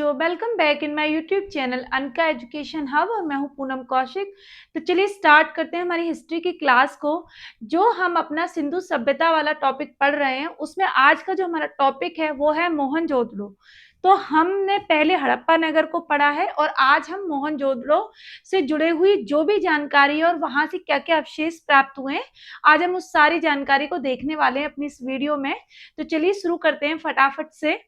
बच्चों, welcome back in my YouTube channel Anka education hub और मैं हूं पूनम कौशिक। तो चलिए स्टार्ट करते हैं हमारी हिस्ट्री की क्लास को। जो हम अपना सिंधु सभ्यता वाला टॉपिक पढ़ रहे हैं उसमें आज का जो हमारा टॉपिक है वो है मोहनजोदड़ो। तो हमने पहले हड़प्पा नगर को पढ़ा है और आज हम मोहनजोदड़ो से जुड़े हुई जो भी जानकारी और वहां से क्या क्या अवशेष प्राप्त हुए हैं, आज हम उस सारी जानकारी को देखने वाले हैं अपनी इस वीडियो में। तो चलिए शुरू करते हैं फटाफट से।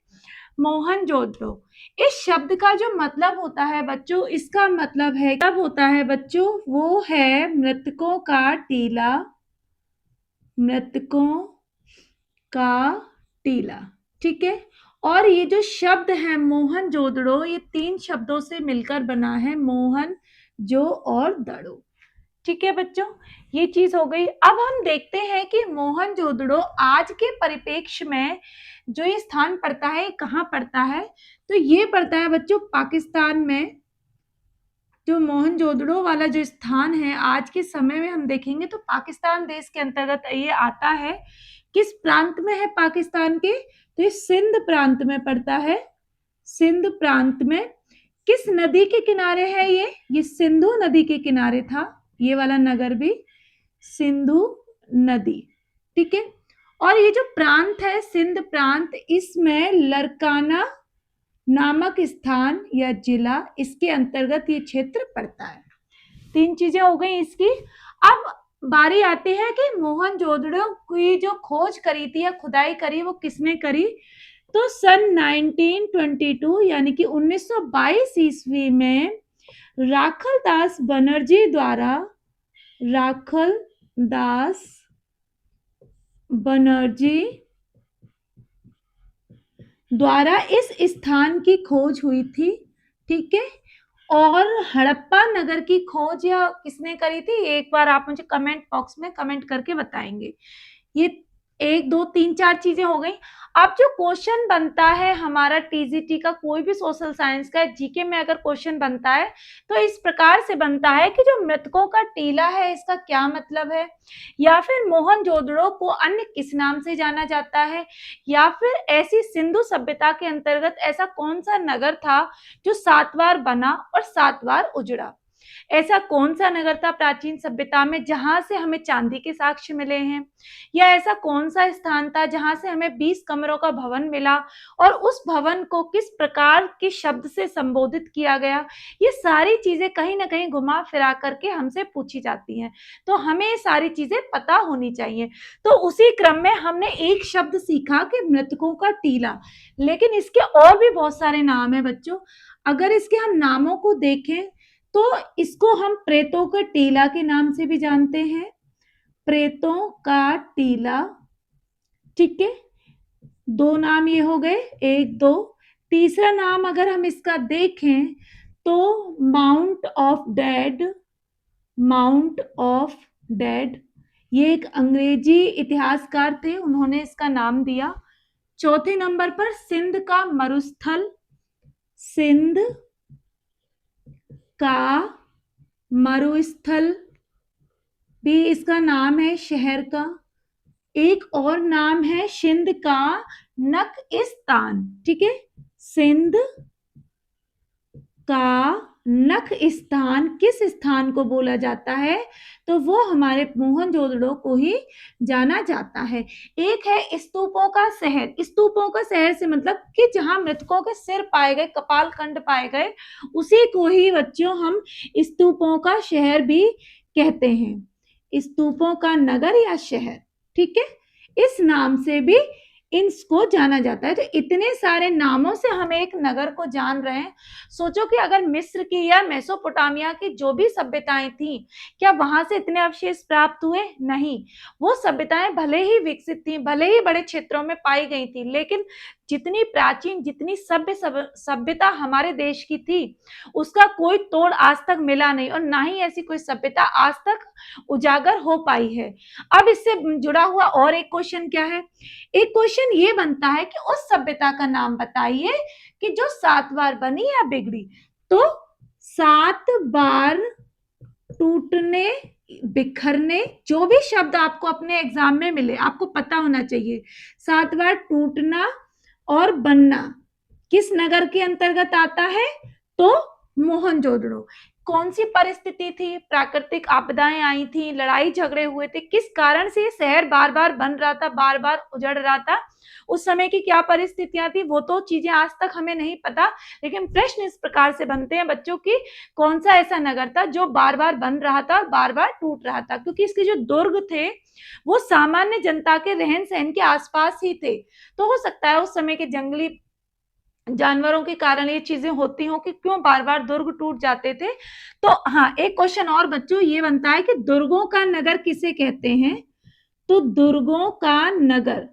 मोहनजोदड़ो इस शब्द का जो मतलब होता है बच्चों, इसका मतलब है कब होता है बच्चों, वो है मृतकों का टीला। मृतकों का टीला, ठीक है। और ये जो शब्द है मोहनजोदड़ो, ये 3 शब्दों से मिलकर बना है, मोहन जो और दड़ो। ठीक है बच्चों, ये चीज हो गई। अब हम देखते हैं कि मोहनजोदड़ो आज के परिप्रेक्ष्य में जो ये स्थान पड़ता है, कहाँ पड़ता है। तो ये पड़ता है बच्चों पाकिस्तान में। जो मोहनजोदड़ो वाला जो स्थान है आज के समय में हम देखेंगे तो पाकिस्तान देश के अंतर्गत ये आता है। किस प्रांत में है पाकिस्तान के, तो ये सिंध प्रांत में पड़ता है। सिंध प्रांत में किस नदी के किनारे है ये सिंधु नदी के किनारे था। ये वाला नगर भी सिंधु नदी, ठीक है। और ये जो प्रांत है सिंध प्रांत, इसमें लरकाना नामक स्थान या जिला, इसके अंतर्गत ये क्षेत्र पड़ता है। 3 चीजें हो गई इसकी। अब बारी आती है कि मोहनजोदड़ो की जो खोज करी थी या खुदाई करी वो किसने करी। तो सन 1922 यानी कि 1922 ईस्वी में राखल दास बनर्जी द्वारा, राखल दास बनर्जी द्वारा इस स्थान की खोज हुई थी, ठीक है। और हड़प्पा नगर की खोज या किसने करी थी, एक बार आप मुझे कमेंट बॉक्स में कमेंट करके बताएंगे। ये 1 2 3 4 चीजें हो गई। अब जो क्वेश्चन बनता है हमारा टीजीटी का, कोई भी सोशल साइंस का जीके में अगर क्वेश्चन बनता है तो इस प्रकार से बनता है कि जो मृतकों का टीला है इसका क्या मतलब है, या फिर मोहनजोदड़ो को अन्य किस नाम से जाना जाता है, या फिर ऐसी सिंधु सभ्यता के अंतर्गत ऐसा कौन सा नगर था जो 7 बार बना और 7 बार उजड़ा। ऐसा कौन सा नगर था प्राचीन सभ्यता में जहां से हमें चांदी के साक्ष्य मिले हैं, या ऐसा कौन सा स्थान था जहां से हमें 20 कमरों का भवन मिला और उस भवन को किस प्रकार के शब्द से संबोधित किया गया। ये सारी चीजें कहीं ना कहीं घुमा फिरा करके हमसे पूछी जाती हैं, तो हमें ये सारी चीजें पता होनी चाहिए। तो उसी क्रम में हमने एक शब्द सीखा कि मृतकों का टीला, लेकिन इसके और भी बहुत सारे नाम है बच्चों। अगर इसके हम नामों को देखें तो इसको हम प्रेतों के टीला के नाम से भी जानते हैं, प्रेतों का टीला, ठीक है। 2 नाम ये हो गए, 1 2। तीसरा नाम अगर हम इसका देखें तो mount of dead, mount of dead, ये एक अंग्रेजी इतिहासकार थे, उन्होंने इसका नाम दिया। चौथे नंबर पर सिंध का मरुस्थल, सिंध का मरुस्थल भी इसका नाम है शहर का। एक और नाम है सिंध का नखइस्तान, ठीक है। सिंध का नखइस्तान किस स्थान को बोला जाता है, तो वो हमारे मोहनजोदड़ो को ही जाना जाता है। एक है स्तूपों का शहर। स्तूपों का शहर से मतलब कि जहां मृतकों के सिर पाए गए, कपाल खंड पाए गए, उसी को ही बच्चों हम स्तूपों का शहर भी कहते हैं। स्तूपों का नगर या शहर, ठीक है, इस नाम से भी इसको जाना जाता है। तो इतने सारे नामों से हम एक नगर को जान रहे हैं। सोचो कि अगर मिस्र की या मेसोपोटामिया की जो भी सभ्यताएं थी, क्या वहां से इतने अवशेष प्राप्त हुए? नहीं। वो सभ्यताएं भले ही विकसित थी, भले ही बड़े क्षेत्रों में पाई गई थी, लेकिन जितनी प्राचीन, जितनी सभ्यता हमारे देश की थी उसका कोई तोड़ आज तक मिला नहीं, और ना ही ऐसी कोई सभ्यता आज तक उजागर हो पाई है। अब इससे जुड़ा हुआ और एक क्वेश्चन क्या है, एक क्वेश्चन ये बनता है कि उस सभ्यता का नाम बताइए कि जो 7 बार बनी या बिगड़ी। तो 7 बार टूटने, बिखरने, जो भी शब्द आपको अपने एग्जाम में मिले आपको पता होना चाहिए। 7 बार टूटना और बनना, किस नगर के अंतर्गत आता है? तो मोहनजोदड़ो। कौन सी परिस्थिति थी? प्राकृतिक आपदाएं आई थी, लड़ाई झगड़े हुए थे, किस कारण से शहर बार बार बन रहा था, बार बार उजड़ रहा था, उस समय की क्या परिस्थितियां थी, वो तो चीजें आज तक हमें नहीं पता, लेकिन प्रश्न इस प्रकार से बनते हैं बच्चों की, कौन सा ऐसा नगर था जो बार बार बन रहा था और बार बार टूट रहा था, क्योंकि इसके जो दुर्ग थे वो सामान्य जनता के रहन सहन के आसपास ही थे। तो हो सकता है उस समय के जंगली जानवरों के कारण ये चीजें होती हो कि क्यों बार बार दुर्ग टूट जाते थे। तो हाँ, एक क्वेश्चन और बच्चों ये बनता है कि दुर्गों का नगर किसे कहते हैं? तो दुर्गों का नगर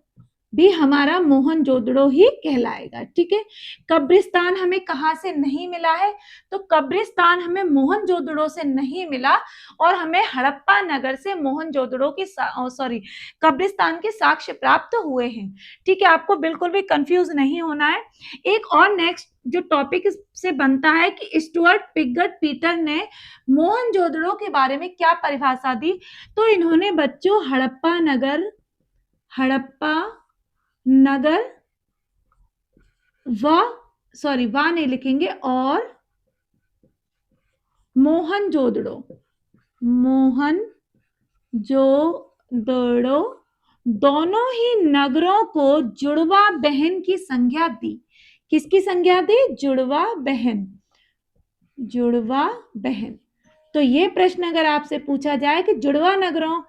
भी हमारा मोहनजोदड़ो ही कहलाएगा। ठीक है, कब्रिस्तान हमें कहां से नहीं मिला है? तो कब्रिस्तान हमें मोहनजोदड़ो से नहीं मिला और हमें हड़प्पा नगर से मोहनजोदड़ो की कब्रिस्तान के साक्ष्य प्राप्त हुए हैं। ठीक है, आपको बिल्कुल भी कंफ्यूज नहीं होना है। एक और नेक्स्ट जो टॉपिक से बनता है कि स्टुअर्ट पिगट पीटर ने मोहनजोदड़ो के बारे में क्या परिभाषा दी? तो इन्होंने बच्चों हड़प्पा नगर वा नहीं लिखेंगे, और मोहनजोदड़ो दोनों ही नगरों को जुड़वा बहन की संज्ञा दी। किसकी संज्ञा दी? जुड़वा बहन। तो ये प्रश्न अगर आपसे पूछा जाए कि जुड़वा नगरों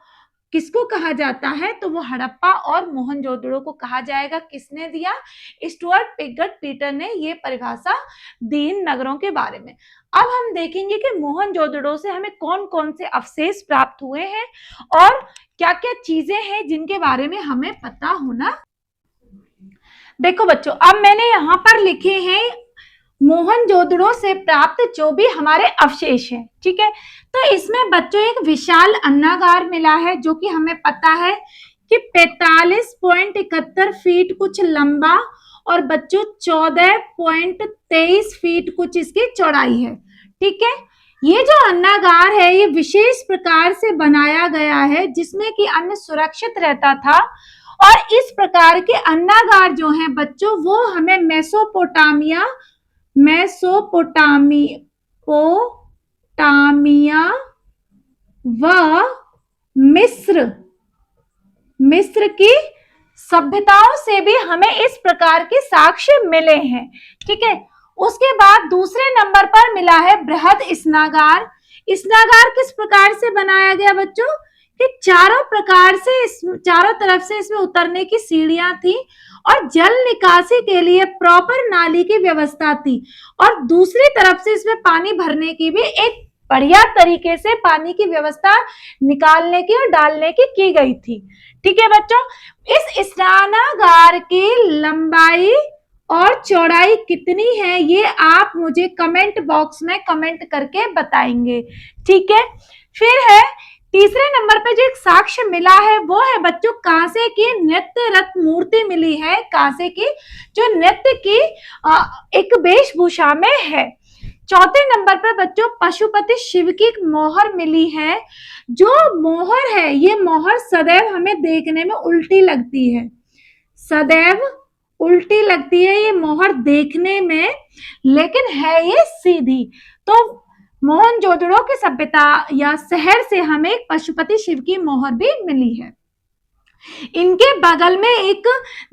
किसको कहा जाता है, तो वो हड़प्पा और मोहनजोदड़ो को कहा जाएगा। किसने दिया? स्टुअर्ट पिगट पीटर ने ये परिभाषा दी इन नगरों के बारे में। अब हम देखेंगे कि मोहनजोदड़ो से हमें कौन कौन से अवशेष प्राप्त हुए हैं और क्या क्या चीजें हैं जिनके बारे में हमें पता होना। देखो बच्चों, अब मैंने यहाँ पर लिखे हैं मोहनजोदड़ो से प्राप्त जो भी हमारे अवशेष हैं। ठीक है, तो इसमें बच्चों एक विशाल अन्नागार मिला है जो कि हमें पता है कि 45.71 फीट कुछ लंबा और बच्चों 14.23 फीट कुछ इसकी चौड़ाई है। ठीक है, ये जो अन्नागार है ये विशेष प्रकार से बनाया गया है जिसमें कि अन्न सुरक्षित रहता था, और इस प्रकार के अन्नागार जो हैं बच्चों वो हमें मेसोपोटामिया व मिस्र की सभ्यताओं से भी हमें इस प्रकार के साक्ष्य मिले हैं। ठीक है, उसके बाद दूसरे नंबर पर मिला है बृहद स्नागार। स्नागार किस प्रकार से बनाया गया बच्चों कि चारों तरफ से इसमें उतरने की सीढ़ियां थी और जल निकासी के लिए प्रॉपर नाली की व्यवस्था थी, और दूसरी तरफ से इसमें पानी भरने की भी एक बढ़िया तरीके से पानी की व्यवस्था निकालने की और डालने की गई थी। ठीक है बच्चों, इस स्नानागार की लंबाई और चौड़ाई कितनी है ये आप मुझे कमेंट बॉक्स में कमेंट करके बताएंगे। ठीक है, फिर है तीसरे नंबर पे जो एक साक्ष्य मिला है वो है बच्चों कांसे की नृत्य रथ मूर्ति मिली है, कांसे की जो नृत्य की एक वेशभूषा में है। चौथे नंबर पर बच्चों पशुपति शिव की मोहर मिली है। जो मोहर है ये मोहर सदैव हमें देखने में उल्टी लगती है, सदैव उल्टी लगती है ये मोहर देखने में, लेकिन है ये सीधी। तो मोहनजोदड़ो की सभ्यता या शहर से हमें पशुपति शिव की मोहर भी मिली है। इनके बगल में एक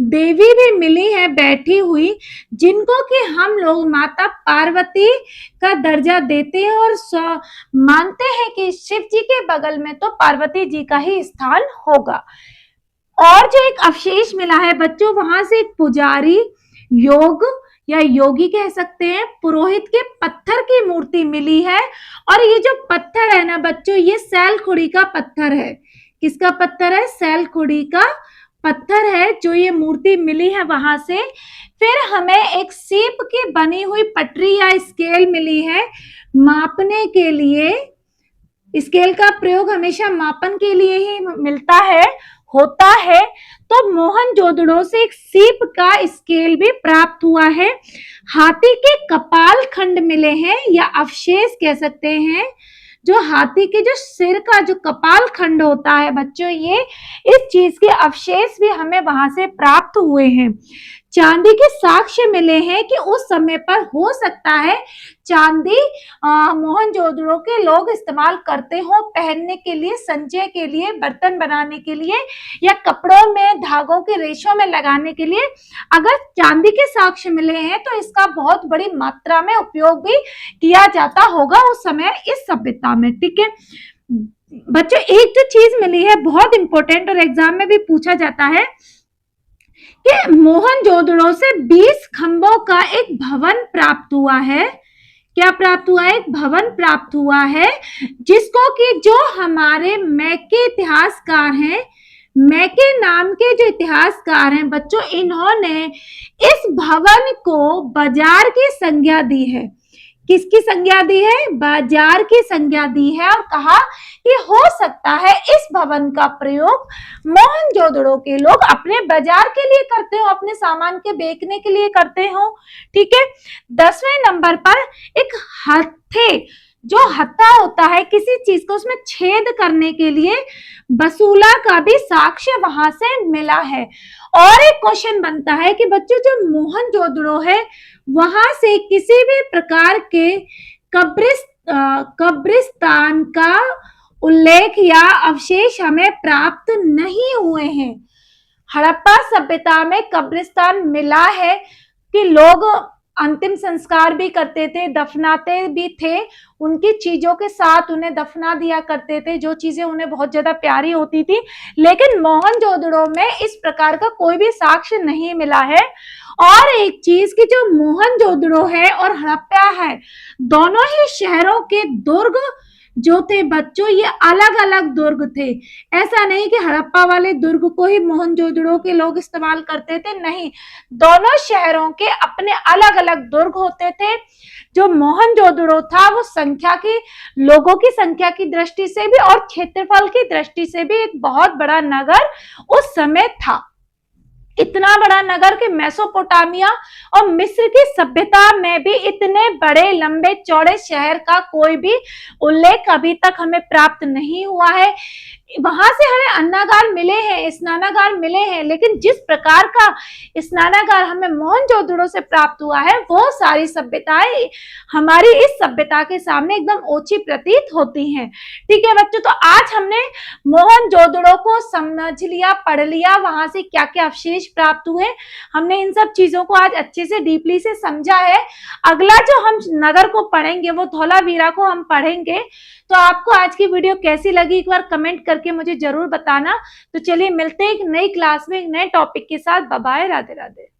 देवी भी मिली है बैठी हुई, जिनको कि हम लोग माता पार्वती का दर्जा देते हैं और मानते हैं कि शिव जी के बगल में तो पार्वती जी का ही स्थान होगा। और जो एक अवशेष मिला है बच्चों वहां से एक पुजारी या योगी कह सकते हैं पुरोहित के पत्थर की मूर्ति मिली है, और ये जो पत्थर है ना बच्चों ये सैलखुड़ी का पत्थर है। किसका पत्थर है? सैलखुड़ी का पत्थर है जो ये मूर्ति मिली है वहां से। फिर हमें एक सीप की बनी हुई पटरी या स्केल मिली है मापने के लिए। स्केल का प्रयोग हमेशा मापन के लिए ही होता है। तो मोहनजोदड़ो से एक सीप का स्केल भी प्राप्त हुआ है। हाथी के कपाल खंड मिले हैं या अवशेष कह सकते हैं। जो हाथी के जो सिर का जो कपाल खंड होता है बच्चों ये इस चीज के अवशेष भी हमें वहां से प्राप्त हुए हैं। चांदी के साक्ष्य मिले हैं कि उस समय पर हो सकता है चांदी मोहनजोदड़ो के लोग इस्तेमाल करते हो पहनने के लिए, संचय के लिए, बर्तन बनाने के लिए या कपड़ों में धागों के रेशों में लगाने के लिए। अगर चांदी के साक्ष्य मिले हैं तो इसका बहुत बड़ी मात्रा में उपयोग भी किया जाता होगा उस समय इस सभ्यता में। ठीक है बच्चों, एक जो चीज मिली है बहुत इंपॉर्टेंट और एग्जाम में भी पूछा जाता है कि मोहनजोदड़ो से 20 खंभों का एक भवन प्राप्त हुआ है। क्या प्राप्त हुआ है? एक भवन प्राप्त हुआ है, जिसको कि जो हमारे मैके इतिहासकार हैं, मैके नाम के जो इतिहासकार हैं बच्चों, इन्होंने इस भवन को बाजार की संज्ञा दी है। किसकी संज्ञा दी है? बाजार की संज्ञा दी है और कहा कि हो सकता है इस भवन का प्रयोग मोहनजोदड़ो के लोग अपने बाजार के लिए करते हो, अपने सामान के बेचने के लिए करते हो। ठीक है 10वें नंबर पर एक हत्थे, जो हत्था होता है किसी चीज को उसमें छेद करने के लिए, बसूला का भी साक्ष्य वहां से मिला है। और एक क्वेश्चन बनता है कि बच्चों जो मोहनजोदड़ो है वहां से किसी भी प्रकार के कब्रिस्तान का उल्लेख या अवशेष हमें प्राप्त नहीं हुए हैं। हड़प्पा सभ्यता में कब्रिस्तान मिला है कि लोग अंतिम संस्कार भी करते थे, दफनाते भी थे, उनकी चीजों के साथ उन्हें दफना दिया करते थे जो चीजें उन्हें बहुत ज्यादा प्यारी होती थी। लेकिन मोहनजोदड़ो में इस प्रकार का कोई भी साक्ष्य नहीं मिला है। और एक चीज की जो मोहनजोदड़ो है और हड़प्पा है, दोनों ही शहरों के दुर्ग जो थे बच्चों ये अलग अलग दुर्ग थे। ऐसा नहीं कि हड़प्पा वाले दुर्ग को ही मोहनजोदड़ो के लोग इस्तेमाल करते थे, नहीं, दोनों शहरों के अपने अलग अलग दुर्ग होते थे। जो मोहनजोदड़ो था वो संख्या की, लोगों की संख्या की दृष्टि से भी और क्षेत्रफल की दृष्टि से भी एक बहुत बड़ा नगर उस समय था। इतना बड़ा नगर कि मेसोपोटामिया और मिस्र की सभ्यता में भी इतने बड़े लंबे चौड़े शहर का कोई भी उल्लेख अभी तक हमें प्राप्त नहीं हुआ है। वहां से हमें अन्नागार मिले हैं, स्नानागार मिले हैं, लेकिन जिस प्रकार का स्नानागार हमें मोहनजोदड़ो से प्राप्त हुआ है वो सारी सभ्यताएं हमारी इस सभ्यता के सामने एकदम ओछी प्रतीत होती हैं। ठीक है बच्चों, तो आज हमने मोहनजोदड़ो को समझ लिया, पढ़ लिया, वहां से क्या क्या अवशेष प्राप्त हुए, हमने इन सब चीजों को आज अच्छे से डीपली से समझा है। अगला जो हम नगर को पढ़ेंगे वो धौलावीरा को हम पढ़ेंगे। तो आपको आज की वीडियो कैसी लगी एक बार कमेंट करके मुझे जरूर बताना। तो चलिए मिलते हैं एक नई क्लास में एक नए टॉपिक के साथ। Bye bye, Radhe Radhe.